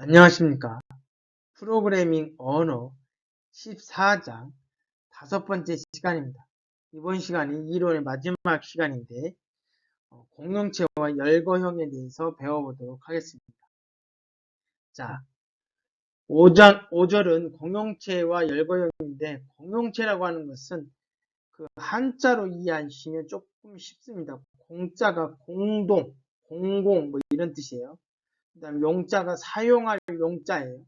안녕하십니까. 프로그래밍 언어 14장 5번째 시간입니다. 이번 시간이 이론의 마지막 시간인데 공용체와 열거형에 대해서 배워보도록 하겠습니다. 자, 5절은 공용체와 열거형인데 공용체라고 하는 것은 그 한자로 이해하시면 조금 쉽습니다. 공자가 공동, 공공 뭐 이런 뜻이에요. 그 다음에 용자가 사용할 용자예요.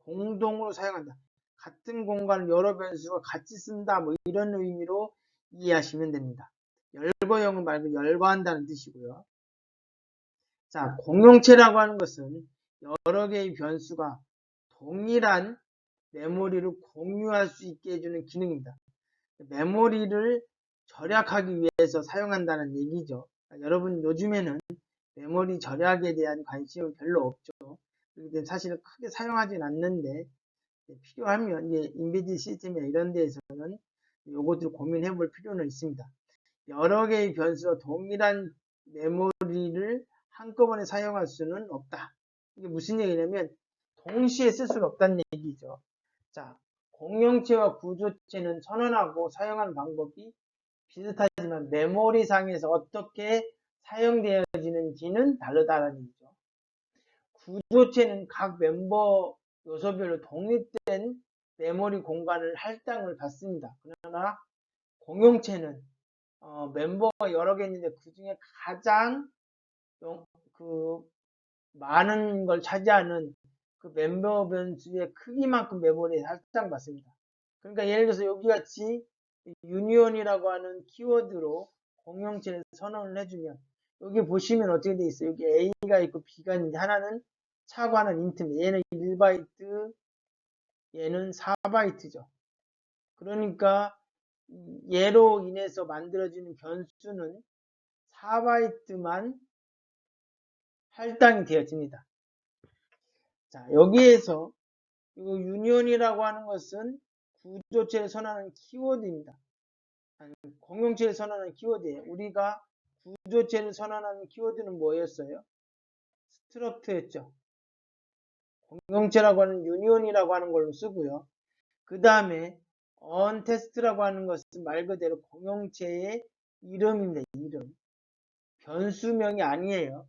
공동으로 사용한다. 같은 공간을 여러 변수가 같이 쓴다. 뭐 이런 의미로 이해하시면 됩니다. 열거형은 말고 열거한다는 뜻이고요. 자, 공용체라고 하는 것은 여러 개의 변수가 동일한 메모리를 공유할 수 있게 해주는 기능입니다. 메모리를 절약하기 위해서 사용한다는 얘기죠. 여러분 요즘에는 메모리 절약에 대한 관심은 별로 없죠. 사실 크게 사용하진 않는데 필요하면 인베디드 시스템이나 이런 데에서는 요것들 고민해 볼 필요는 있습니다. 여러 개의 변수와 동일한 메모리를 한꺼번에 사용할 수는 없다. 이게 무슨 얘기냐면 동시에 쓸 수는 없다는 얘기죠. 자, 공용체와 구조체는 선언하고 사용하는 방법이 비슷하지만 메모리상에서 어떻게 사용되어지는지는 다르다는 얘기죠. 구조체는 각 멤버 요소별로 독립된 메모리 공간을 할당을 받습니다. 그러나 공용체는 멤버가 여러 개 있는데 그 중에 가장 많은 걸 차지하는 그 멤버 변수의 크기만큼 메모리에 할당받습니다. 그러니까 예를 들어서 여기 같이 유니온이라고 하는 키워드로 공용체를 선언을 해주면 여기 보시면 어떻게 돼 있어요? 여기 A가 있고 B가 있는데 하나는 차고 하나는 인트입니다. 얘는 1바이트, 얘는 4바이트죠. 그러니까 얘로 인해서 만들어지는 변수는 4바이트만 할당이 되어집니다. 자, 여기에서 이 유니온이라고 하는 것은 구조체를 선언하는 키워드입니다. 아니, 공용체를 선언하는 키워드예요. 우리가 구조체를 선언하는 키워드는 뭐였어요? 스트럭트였죠. 공용체라고 하는 유니온이라고 하는 걸로 쓰고요. 그 다음에 언테스트라고 하는 것은 말 그대로 공용체의 이름입니다. 이름. 변수명이 아니에요.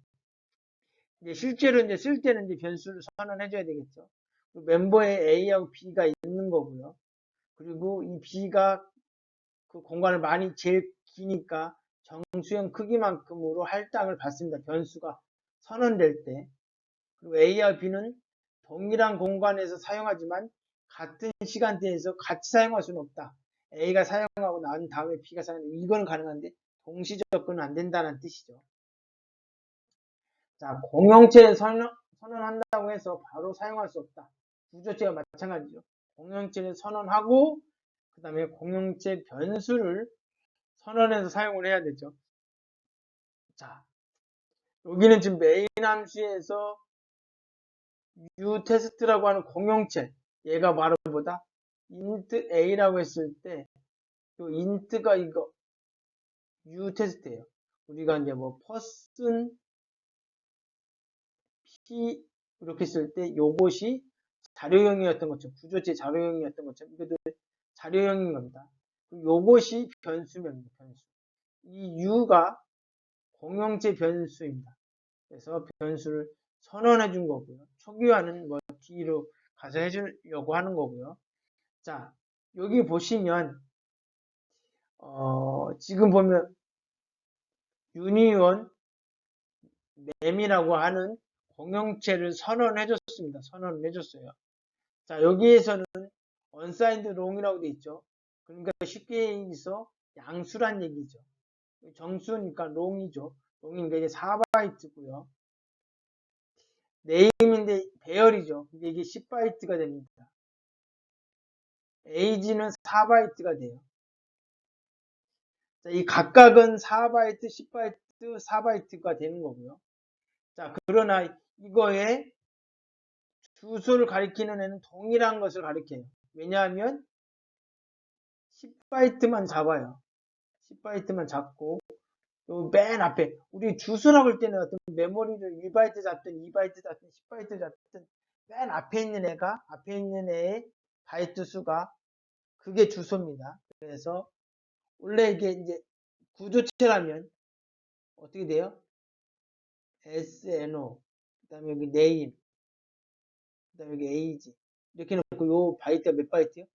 실제로 쓸 때는 변수를 선언해줘야 되겠죠. 멤버에 A하고 B가 있는 거고요. 그리고 이 B가 그 공간을 많이 제일 기니까 정수형 크기만큼으로 할당을 받습니다. 변수가 선언될 때. 그리고 A와 B는 동일한 공간에서 사용하지만 같은 시간대에서 같이 사용할 수는 없다. A가 사용하고 난 다음에 B가 사용하는 이건 가능한데 동시 접근은 안 된다는 뜻이죠. 자, 공용체를 선언한다고 해서 바로 사용할 수 없다. 구조체가 마찬가지죠. 공용체를 선언하고 그 다음에 공용체 변수를 선언해서 사용을 해야 되죠. 자, 여기는 지금 메인 함수에서 uTest라고 하는 공용체, 얘가 바로 뭐다? int a라고 했을 때, 요 int가 이거 uTest예요. 우리가 이제 뭐 person p 이렇게 쓸 때 요것이 자료형이었던 것처럼 구조체 자료형이었던 것처럼 이것도 자료형인 겁니다. 요것이 변수명입니다. 변수. 이 u가 공용체 변수입니다. 그래서 변수를 선언해 준 거고요. 초기화는 뭐 뒤로 가서 해주려고 하는 거고요. 자, 여기 보시면 지금 보면 유니온 램이라고 하는 공용체를 선언해 줬습니다. 선언을 해줬어요. 자, 여기에서는 unsigned long이라고 돼 있죠. 그러니까 쉽게 얘기해서 양수란 얘기죠. 정수니까 long이죠. long이니까 이게 4바이트고요. 네임인데 배열이죠. 근데 이게 10바이트가 됩니다. age는 4바이트가 돼요. 자, 이 각각은 4바이트, 10바이트, 4바이트가 되는 거고요. 자, 그러나 이거에 주소를 가리키는 애는 동일한 것을 가리켜요. 왜냐하면 10바이트만 잡아요. 10바이트만 잡고 맨 앞에 우리 주소라고 할 때는 어떤 메모리를 1바이트 잡든 2바이트 잡든 10바이트 잡든 맨 앞에 있는 애의 바이트 수가 그게 주소입니다. 그래서 원래 이게 이제 구조체라면 어떻게 돼요? SNO, 그 다음에 여기 name, 그 다음에 여기 age. 이렇게 놓고 요 바이트가 몇 바이트요?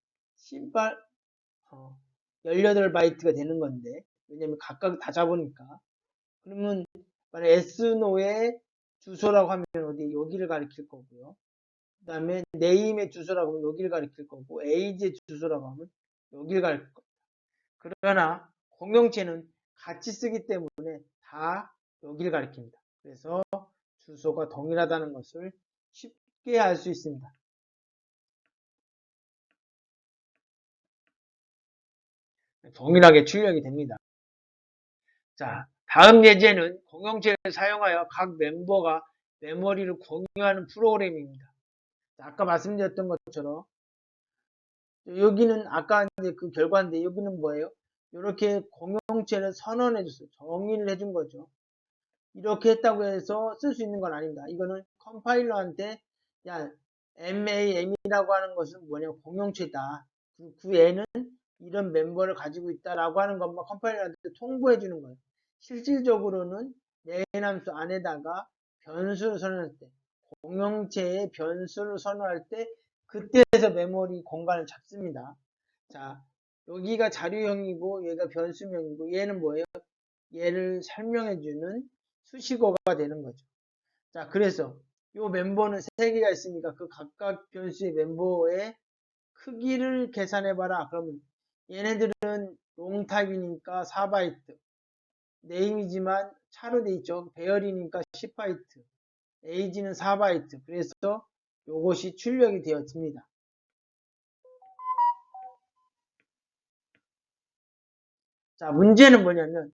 18바이트가 되는 건데, 왜냐면 각각 다 잡으니까. 그러면 만약 SNO의 주소라고 하면 어디 여기를 가리킬 거고요. 그 다음에 name의 주소라고 하면 여기를 가리킬 거고, age의 주소라고 하면 여기를 가리킬 겁니다. 그러나 공용체는 같이 쓰기 때문에 다 여기를 가리킵니다. 그래서 주소가 동일하다는 것을 쉽게 알 수 있습니다. 동일하게 출력이 됩니다. 자, 다음 예제는 공용체를 사용하여 각 멤버가 메모리를 공유하는 프로그램입니다. 아까 말씀드렸던 것처럼 여기는 아까 이제 그 결과인데 여기는 뭐예요? 이렇게 공용체를 선언해 줬어요. 정의를 해준 거죠. 이렇게 했다고 해서 쓸 수 있는 건 아닙니다. 이거는 컴파일러한테 야 MAM이라고 하는 것은 뭐냐 공용체다. 그 애는 이런 멤버를 가지고 있다라고 하는 것만 컴파일러한테 통보해 주는 거예요. 실질적으로는 main 함수 안에다가 변수를 선언할 때 공용체의 변수를 선언할 때 그때에서 메모리 공간을 잡습니다. 자, 여기가 자료형이고 얘가 변수명이고 얘는 뭐예요? 얘를 설명해주는 수식어가 되는 거죠. 자, 그래서 이 멤버는 3개가 있으니까 그 각각 변수의 멤버의 크기를 계산해봐라. 그러면 얘네들은 롱타입이니까 4바이트, 네임이지만 차로 돼 있죠. 배열이니까 10바이트, 에이지는 4바이트. 그래서 이것이 출력이 되어집니다. 자, 문제는 뭐냐면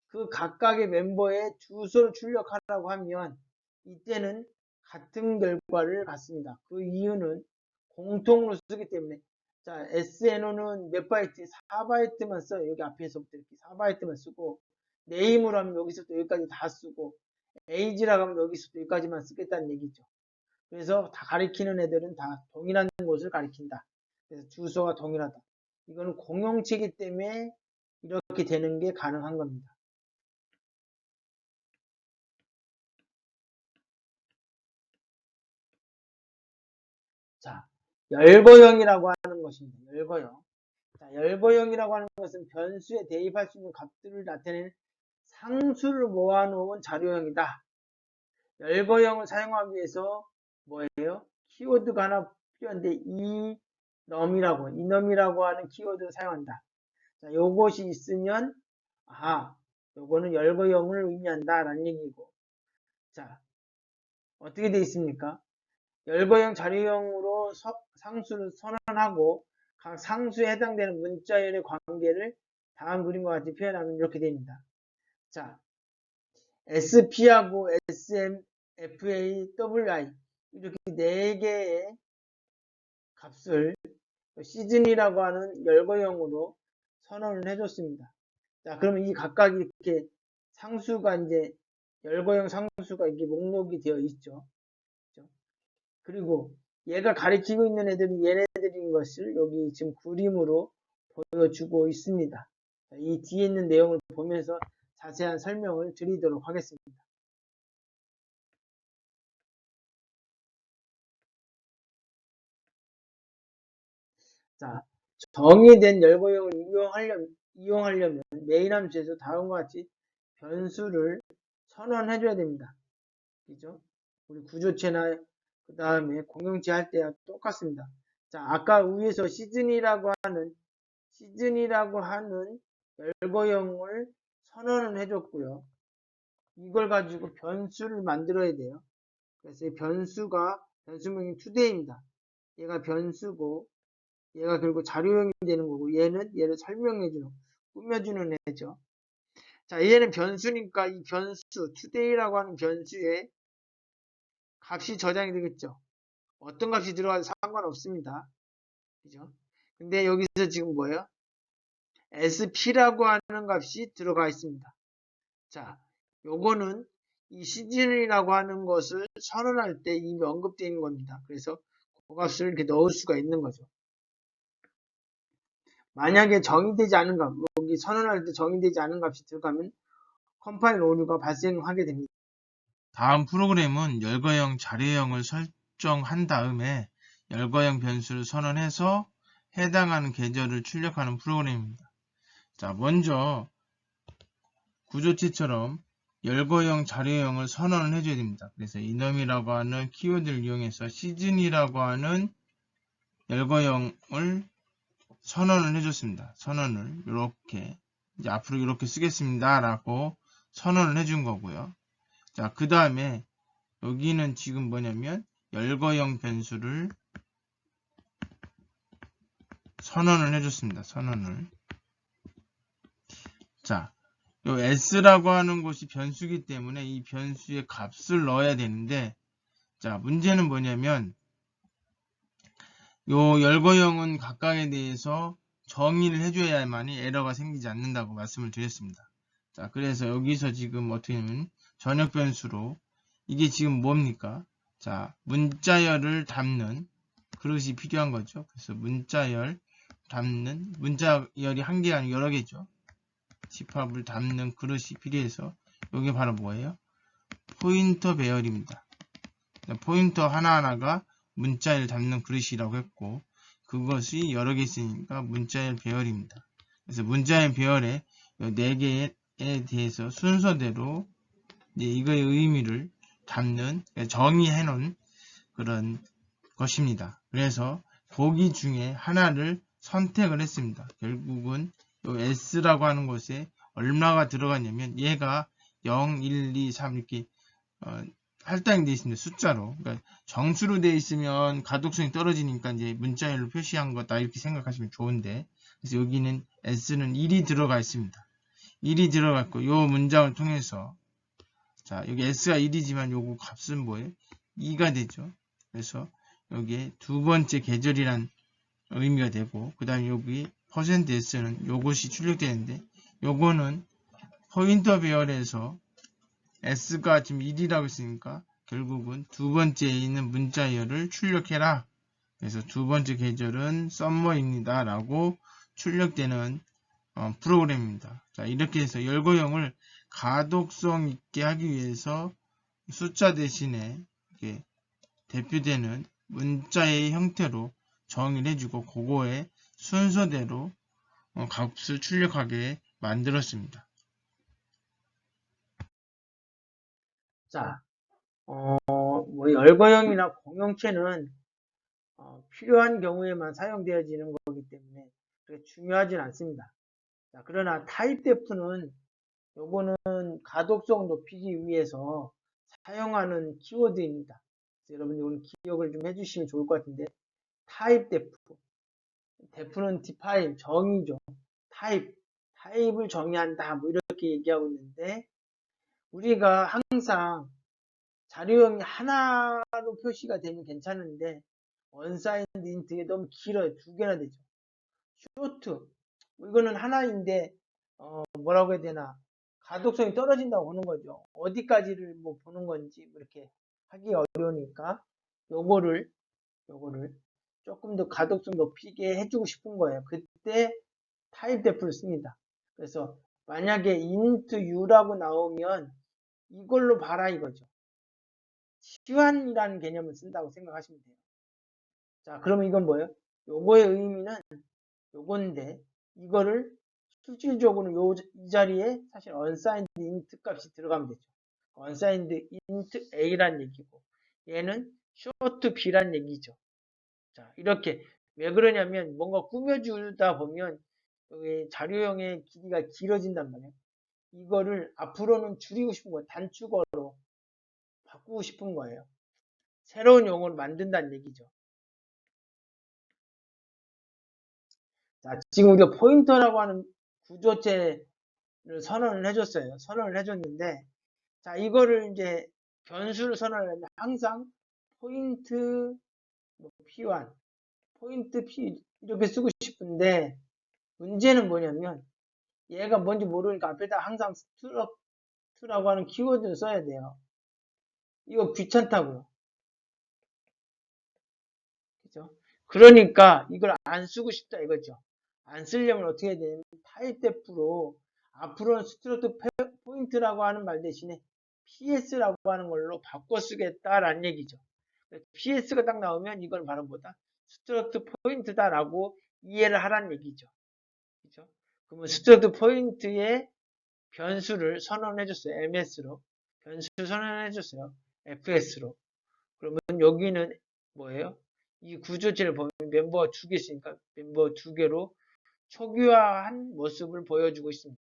그 각각의 멤버의 주소를 출력하라고 하면 이때는 같은 결과를 갖습니다. 그 이유는 공통으로 쓰기 때문에 자 SNO는 몇 바이트? 4바이트만 써요. 여기 앞에서부터 이렇게 4바이트만 쓰고 네임으로 하면 여기서부터 여기까지 다 쓰고 에이지라고 하면 여기서부터 여기까지만 쓰겠다는 얘기죠. 그래서 다 가리키는 애들은 다 동일한 곳을 가리킨다. 그래서 주소가 동일하다. 이거는 공용체이기 때문에 이렇게 되는 게 가능한 겁니다. 자, 열거형이라고 하는 것입니다. 열거형. 자, 열거형이라고 하는 것은 변수에 대입할 수 있는 값들을 나타내는 상수를 모아놓은 자료형이다. 열거형을 사용하기 위해서 뭐예요? 키워드가 하나 필요한데 이넘이라고 하는 키워드를 사용한다. 자, 요것이 있으면 아하, 요거는 열거형을 의미한다라는 얘기고. 자, 어떻게 되어 있습니까? 열거형 자료형으로 상수를 선언하고 각 상수에 해당되는 문자열의 관계를 다음 그림과 같이 표현하면 이렇게 됩니다. 자, SP하고 SM, FA, WI 이렇게 4개의 값을 시즌이라고 하는 열거형으로 선언을 해줬습니다. 자, 그러면 이 각각 이렇게 상수가 이제 열거형 상수가 이렇게 목록이 되어 있죠. 그리고 얘가 가리키고 있는 애들이 얘네들인 것을 여기 지금 그림으로 보여주고 있습니다. 이 뒤에 있는 내용을 보면서 자세한 설명을 드리도록 하겠습니다. 자, 정의된 열거형을 이용하려면 메인 함수에서 다음과 같이 변수를 선언해줘야 됩니다. 그죠? 우리 구조체나 그 다음에 공용체 할 때와 똑같습니다. 자, 아까 위에서 시즌이라고 하는 열거형을 선언을 해줬고요. 이걸 가지고 변수를 만들어야 돼요. 그래서 이 변수명이 today입니다. 얘가 변수고 얘가 그리고 자료형이 되는 거고 얘를 설명해주는 꾸며주는 애죠. 자, 얘는 변수니까 이 변수 today라고 하는 변수에 값이 저장이 되겠죠. 어떤 값이 들어가도 상관없습니다. 그죠? 근데 여기서 지금 뭐예요? sp라고 하는 값이 들어가 있습니다. 자, 요거는 이 시즌이라고 하는 것을 선언할 때 이미 언급되어 있는 겁니다. 그래서 그 값을 이렇게 넣을 수가 있는 거죠. 만약에 정의되지 않은 값, 여기 선언할 때 정의되지 않은 값이 들어가면 컴파일 오류가 발생하게 됩니다. 다음 프로그램은 열거형 자료형을 설정한 다음에 열거형 변수를 선언해서 해당하는 계절을 출력하는 프로그램입니다. 자, 먼저 구조체처럼 열거형 자료형을 선언을 해줘야 됩니다. 그래서 이놈이라고 하는 키워드를 이용해서 시즌이라고 하는 열거형을 선언을 해줬습니다. 선언을 이렇게 이제 앞으로 이렇게 쓰겠습니다 라고 선언을 해준 거고요. 자, 그 다음에 여기는 지금 뭐냐면 열거형 변수를 선언을 해줬습니다. 선언을. 자, 요 s라고 하는 것이 변수이기 때문에 이 변수의 값을 넣어야 되는데, 자, 문제는 뭐냐면 요 열거형은 각각에 대해서 정의를 해줘야만이 에러가 생기지 않는다고 말씀을 드렸습니다. 자, 그래서 여기서 지금 어떻게 하면 전역 변수로 이게 지금 뭡니까? 자, 문자열을 담는 그릇이 필요한 거죠. 그래서 문자열 담는, 문자열이 한 개가 아니고 여러 개죠. 집합을 담는 그릇이 필요해서 이게 바로 뭐예요? 포인터 배열입니다. 포인터 하나하나가 문자열 담는 그릇이라고 했고, 그것이 여러 개 있으니까 문자열 배열입니다. 그래서 문자열 배열의 4개에 대해서 순서대로 이제 이거의 의미를 담는, 정의해 놓은 그런 것입니다. 그래서 보기 중에 하나를 선택을 했습니다. 결국은 요 S라고 하는 곳에 얼마가 들어가냐면 얘가 0, 1, 2, 3 이렇게 할당이 되어 있습니다. 숫자로. 그러니까 정수로 되어 있으면 가독성이 떨어지니까 이제 문자열로 표시한 거다 이렇게 생각하시면 좋은데, 그래서 여기는 S는 1이 들어가 있습니다. 1이 들어가 있고 요 문장을 통해서 자, 여기 S가 1이지만 요거 값은 뭐예요? 2가 되죠. 그래서 여기에 두 번째 계절이란 의미가 되고, 그 다음에 여기 %S는 요것이 출력되는데, 요거는 포인터 배열에서 S가 지금 1이라고 했으니까 결국은 두 번째에 있는 문자열을 출력해라. 그래서 두 번째 계절은 썸머입니다 라고 출력되는 프로그램입니다. 자, 이렇게 해서 열거형을 가독성 있게 하기 위해서 숫자 대신에 이렇게 대표되는 문자의 형태로 정의를 해주고 그거에 순서대로 값을 출력하게 만들었습니다. 자, 뭐 열거형이나 공용체는 필요한 경우에만 사용되어지는 거기 때문에 그렇게 중요하진 않습니다. 자, 그러나 타입 데프는 요거는 가독성 높이기 위해서 사용하는 키워드입니다. 여러분 이건 기억을 좀 해주시면 좋을 것 같은데, 타입 데프, 데프는 디파인 정의죠. 타입을 정의한다 뭐 이렇게 얘기하고 있는데, 우리가 항상 자료형이 하나로 표시가 되면 괜찮은데 언사인드 인트가 너무 길어요. 두 개나 되죠. 쇼트, 이거는 하나인데 뭐라고 해야 되나, 가독성이 떨어진다고 보는 거죠. 어디까지를 뭐 보는 건지 이렇게 하기 어려우니까 요거를 조금 더 가독성 높이게 해주고 싶은 거예요. 그때 타입 데프를 씁니다. 그래서 만약에 int u라고 나오면 이걸로 봐라 이거죠. 시환이라는 개념을 쓴다고 생각하시면 돼요. 자, 그러면 이건 뭐예요? 요거의 의미는 요건데, 이거를 실질적으로 이 자리에 사실 unsigned int 값이 들어가면 되죠. unsigned int a란 얘기고, 얘는 short b란 얘기죠. 자, 이렇게 왜 그러냐면 뭔가 꾸며주다 보면 여기 자료형의 길이가 길어진단 말이에요. 이거를 앞으로는 줄이고 싶은 거예요. 단축어로 바꾸고 싶은 거예요. 새로운 용어를 만든다는 얘기죠. 자, 지금 우리가 포인터라고 하는 구조체를 선언을 해줬어요. 선언을 해줬는데, 자, 이거를 이제 변수를 선언하려면 항상 포인트 P1, 포인트 P 이렇게 쓰고 싶은데, 문제는 뭐냐면 얘가 뭔지 모르니까 앞에다 항상 라고 하는 키워드를 써야 돼요. 이거 귀찮다고요. 그죠? 그러니까 이걸 안 쓰고 싶다 이거죠. 안 쓰려면 어떻게 해야 되냐면 타입데프로 앞으로는 스트럭트 포인트라고 하는 말 대신에 PS라고 하는 걸로 바꿔 쓰겠다라는 얘기죠. PS가 딱 나오면 이걸 바로 뭐다? 스트럭트 포인트다라고 이해를 하라는 얘기죠. 그죠? 그러면 스트럭트 포인트의 변수를 선언해줬어요. MS로. 변수 선언해줬어요. FS로. 그러면 여기는 뭐예요? 이 구조체를 보면 멤버가 두 개 있으니까 멤버 두 개로 초기화한 모습을 보여주고 있습니다.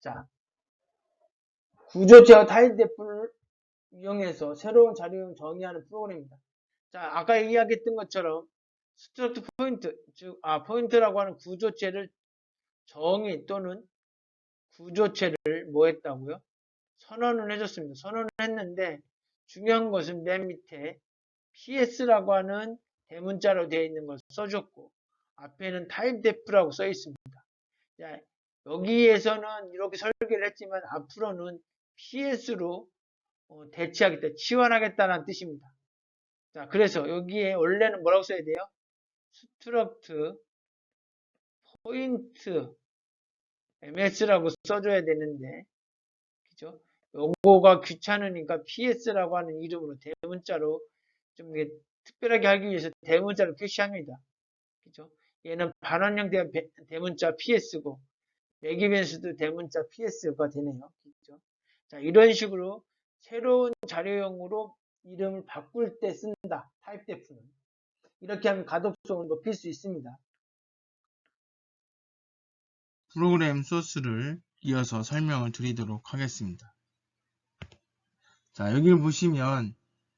자, 구조체와 타입데프를 이용해서 새로운 자료형 정의하는 프로그램입니다. 자, 아까 이야기했던 것처럼 스트럭트 포인트, 즉, 포인트라고 하는 구조체를 정의 또는 구조체를 뭐 했다고요? 선언을 해줬습니다. 선언을 했는데 중요한 것은 맨 밑에 PS라고 하는 대문자로 되어 있는 걸 써줬고 앞에는 타입데프라고 써 있습니다. 자, 여기에서는 이렇게 설계를 했지만 앞으로는 PS로 대체하겠다, 치환하겠다는 뜻입니다. 자, 그래서 여기에 원래는 뭐라고 써야 돼요? 스트럭트 포인트 MS라고 써줘야 되는데, 그죠? 요거가 귀찮으니까 PS라고 하는 이름으로 대문자로 좀 특별하게 하기 위해서 대문자로 표시합니다. 그죠? 얘는 반환형 대문자 PS고, 매기 변수도 대문자 PS가 되네요. 그죠? 자, 이런 식으로 새로운 자료형으로 이름을 바꿀 때 쓴다. 타입데프는. 이렇게 하면 가독성을 높일 수 있습니다. 프로그램 소스를 이어서 설명을 드리도록 하겠습니다. 자, 여기를 보시면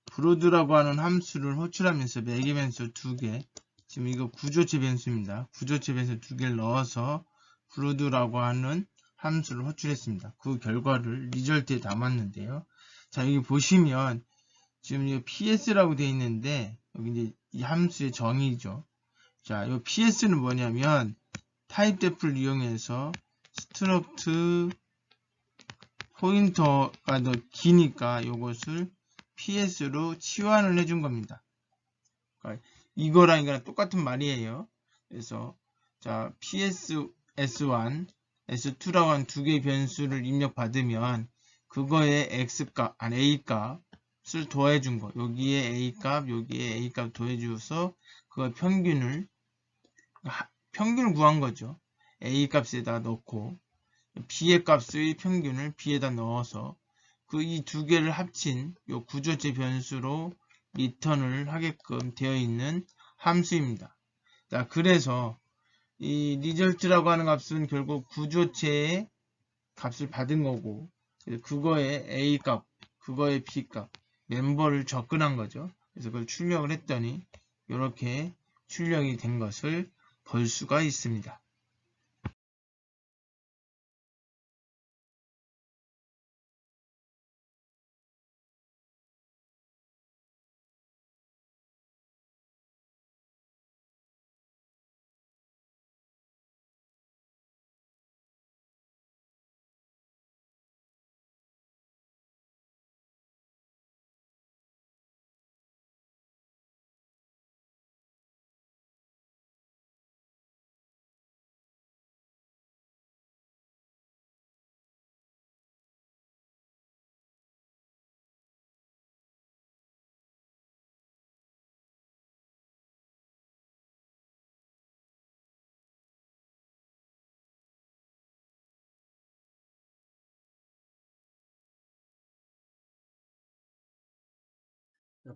브로드라고 하는 함수를 호출하면서 매개 변수 2개, 지금 이거 구조체 변수입니다. 구조체 변수 2개를 넣어서 브로드라고 하는 함수를 호출했습니다. 그 결과를 리절트에 담았는데요. 자, 여기 보시면 지금 이 PS라고 되어 있는데 여기 이제 이 함수의 정의죠. 자, 이 PS는 뭐냐면 타입데프를 이용해서 스트럭트 포인터가 더 기니까 이것을 PS로 치환을 해준 겁니다. 그러니까 이거랑 이거랑 똑같은 말이에요. 그래서 자 PS S1, S2라고 하는 두 개의 변수를 입력받으면 그거에 X값, A값을 더해준 거. 여기에 A값, 여기에 A값 더해줘서 그거 평균을 구한 거죠. A값에다 넣고 B의 값의 평균을 B에다 넣어서 그 이 두 개를 합친 요 구조체 변수로 리턴을 하게끔 되어 있는 함수입니다. 자, 그래서 이 result라고 하는 값은 결국 구조체의 값을 받은 거고 그거에 A 값, 그거에 B 값, 멤버를 접근한 거죠. 그래서 그걸 출력을 했더니 이렇게 출력이 된 것을 볼 수가 있습니다.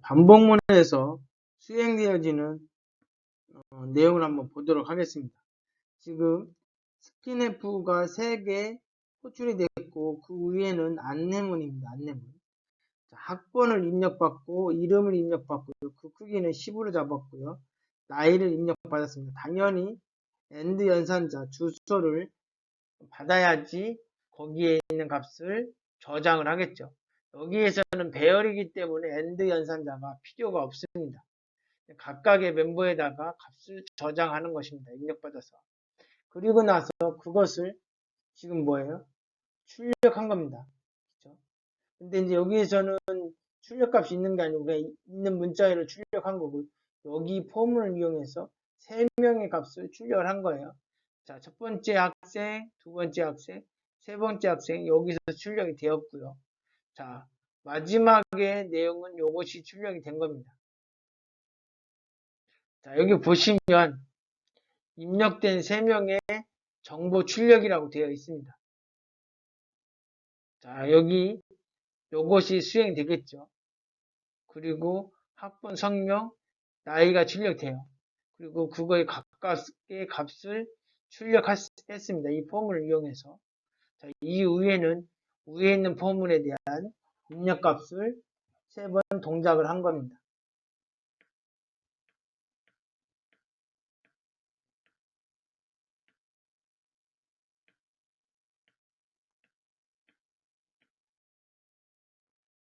반복문에서 수행되어지는 내용을 한번 보도록 하겠습니다. 지금 스킨F가 3개 호출이 됐고 그 위에는 안내문입니다. 안내문. 자, 학번을 입력받고 이름을 입력받고요. 그 크기는 10으로 잡았고요. 나이를 입력받았습니다. 당연히 엔드 연산자 주소를 받아야지 거기에 있는 값을 저장을 하겠죠. 여기에서는 배열이기 때문에 엔드 연산자가 필요가 없습니다. 각각의 멤버에다가 값을 저장하는 것입니다. 입력받아서. 그리고 나서 그것을 지금 뭐예요? 출력한 겁니다. 그렇죠? 근데 이제 여기에서는 출력값이 있는 게 아니고 그냥 있는 문자열을 출력한 거고 여기 폼을 이용해서 3명의 값을 출력을 한 거예요. 자, 첫 번째 학생, 두 번째 학생, 세 번째 학생 여기서 출력이 되었고요. 자, 마지막에 내용은 이것이 출력이 된 겁니다. 자, 여기 보시면 입력된 3명의 정보 출력이라고 되어 있습니다. 자, 여기 요것이 수행이 되겠죠. 그리고 학번, 성명, 나이가 출력돼요. 그리고 그거에 가깝게 값을 출력했습니다. 이 폼을 이용해서. 자, 이후에는 위에 있는 포물에 대한 입력값을 3번 동작을 한 겁니다.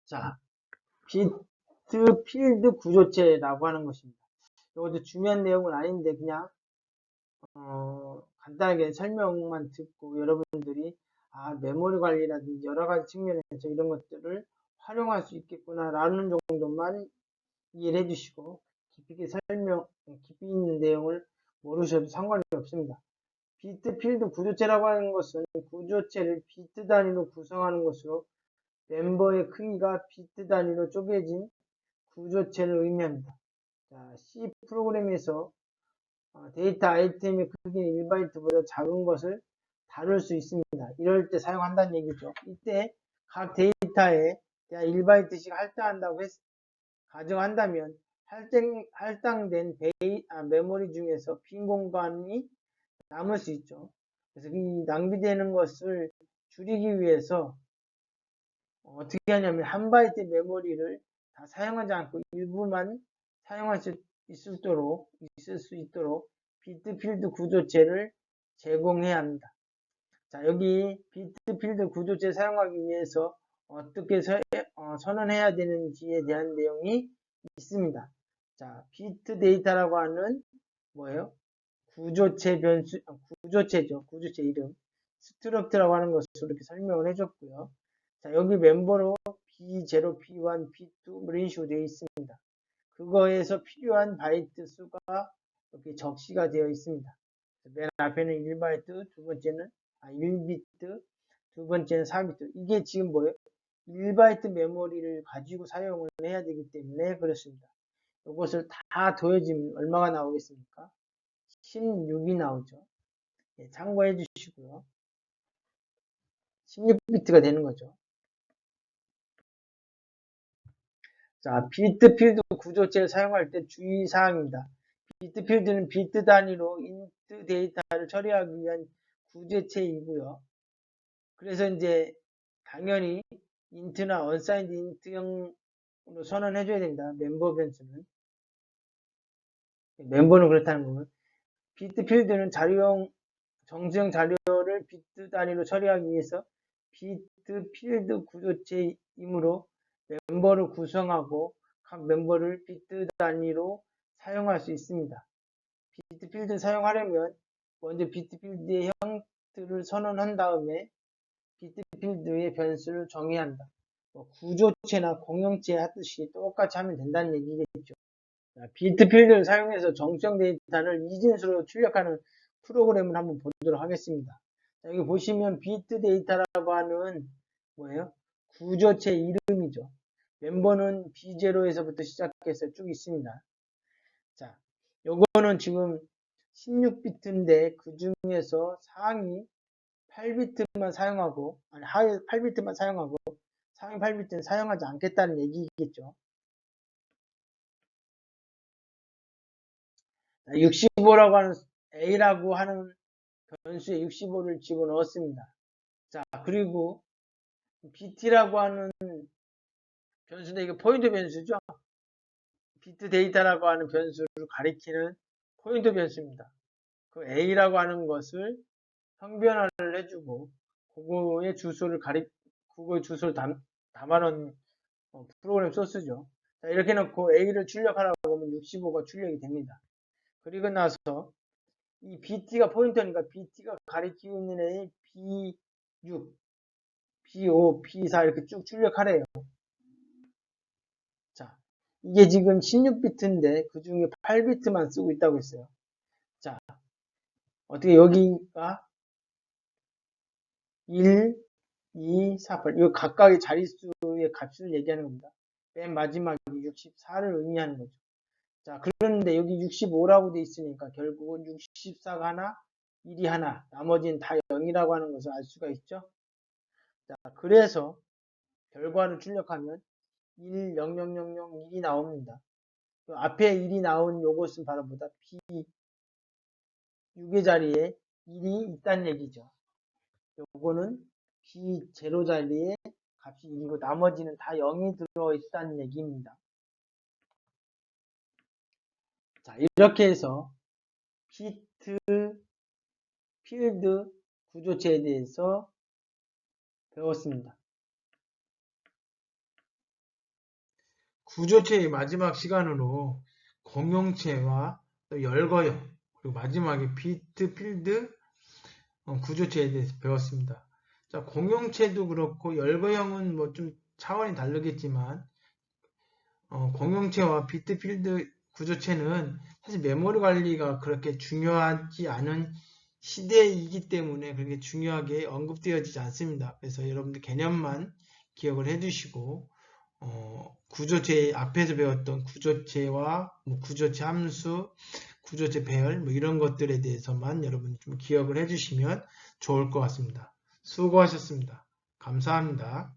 자, 비트 필드 구조체라고 하는 것입니다. 이것도 중요한 내용은 아닌데 그냥 간단하게 설명만 듣고 여러분들이 메모리 관리라든지 여러 가지 측면에서 이런 것들을 활용할 수 있겠구나 라는 정도만 이해를 해주시고 깊이 있는 내용을 모르셔도 상관이 없습니다. 비트 필드 구조체라고 하는 것은 구조체를 비트 단위로 구성하는 것으로 멤버의 크기가 비트 단위로 쪼개진 구조체를 의미합니다. 자, C 프로그램에서 데이터 아이템의 크기는 1바이트보다 작은 것을 다룰 수 있습니다. 이럴 때 사용한다는 얘기죠. 이때 각 데이터에 대한 1바이트씩 할당한다고 가정한다면 할당된 메모리 중에서 빈 공간이 남을 수 있죠. 그래서 이 낭비되는 것을 줄이기 위해서 어떻게 하냐면 1바이트 메모리를 다 사용하지 않고 일부만 사용할 수 있을 수 있도록 비트 필드 구조체를 제공해야 합니다. 자, 여기 비트 필드 구조체 사용하기 위해서 어떻게 선언해야 되는지에 대한 내용이 있습니다. 자, 비트 데이터라고 하는 뭐예요? 구조체 변수, 구조체죠. 구조체 이름. 스트럭트라고 하는 것을 이렇게 설명을 해줬고요. 자, 여기 멤버로 B0, B1, B2 이런 식으로 되어 있습니다. 그거에서 필요한 바이트 수가 이렇게 적시가 되어 있습니다. 맨 앞에는 1바이트, 두 번째는 1비트, 두 번째는 4비트. 이게 지금 뭐예요? 1바이트 메모리를 가지고 사용을 해야 되기 때문에 그렇습니다. 이것을 다 더해지면 얼마가 나오겠습니까? 16이 나오죠. 예, 참고해 주시고요. 16비트가 되는 거죠. 자, 비트 필드 구조체를 사용할 때 주의사항입니다. 비트 필드는 비트 단위로 인트 데이터를 처리하기 위한 구조체이고요. 그래서 이제 당연히 인트나 언사인드 인트형으로 선언해줘야 됩니다. 멤버 변수는. 멤버는 그렇다는 거고요. 비트 필드는 자료용 정수형 자료를 비트 단위로 처리하기 위해서 비트 필드 구조체이므로 멤버를 구성하고 각 멤버를 비트 단위로 사용할 수 있습니다. 비트 필드 사용하려면 먼저 비트 필드의 형태를 선언한 다음에 비트 필드의 변수를 정의해야 한다. 구조체나 공용체 하듯이 똑같이 하면 된다는 얘기겠죠. 비트 필드를 사용해서 정수형 데이터를 이진수로 출력하는 프로그램을 한번 보도록 하겠습니다. 자, 여기 보시면 비트 데이터라고 하는 뭐예요? 구조체 이름이죠. 멤버는 B0에서부터 시작해서 쭉 있습니다. 자, 요거는 지금 16비트인데 그 중에서 상위 8비트만 사용하고 하위 8비트만 사용하고 상위 8비트는 사용하지 않겠다는 얘기겠죠. 65라고 하는 A라고 하는 변수에 65를 집어넣었습니다. 자, 그리고 BT라고 하는 변수인데 이거 포인트 변수죠. 비트 데이터라고 하는 변수를 가리키는 포인트 변수입니다. 그 A라고 하는 것을 형변화를 해주고 그거의 주소를 담아놓은 프로그램 소스죠. 자, 이렇게 놓고 A를 출력하라고 하면 65가 출력이 됩니다. 그리고 나서 이 BT가 포인터니까 BT가 가리키고 있는 애의 B6, B5, B4 이렇게 쭉 출력하래요. 자, 이게 지금 16비트인데 그 중에 8비트만 쓰고 있다고 했어요. 자, 어떻게 여기가 1, 2, 4, 8 이거 각각의 자릿수의 값을 얘기하는 겁니다. 맨 마지막이 64를 의미하는 거죠. 자, 그런데 여기 65라고 돼 있으니까 결국은 64가 하나, 1이 하나, 나머지는 다 0이라고 하는 것을 알 수가 있죠. 자, 그래서 결과를 출력하면 1, 0, 0, 0, 0, 1이 나옵니다. 그 앞에 1이 나온 요것은 바로 보다 B6의 자리에 1이 있다는 얘기죠. 요거는 B0 자리에 값이 1이고 나머지는 다 0이 들어있다는 얘기입니다. 자, 이렇게 해서 비트 필드 구조체에 대해서 배웠습니다. 구조체의 마지막 시간으로 공용체와 또 열거형 그리고 마지막에 비트 필드 구조체에 대해서 배웠습니다. 자, 공용체도 그렇고 열거형은 뭐 좀 차원이 다르겠지만 공용체와 비트 필드 구조체는 사실 메모리 관리가 그렇게 중요하지 않은 시대이기 때문에 그렇게 중요하게 언급되어지지 않습니다. 그래서 여러분들 개념만 기억을 해두시고 구조체 앞에서 배웠던 구조체와 뭐 구조체 함수, 구조체 배열 뭐 이런 것들에 대해서만 여러분 좀 기억을 해주시면 좋을 것 같습니다. 수고하셨습니다. 감사합니다.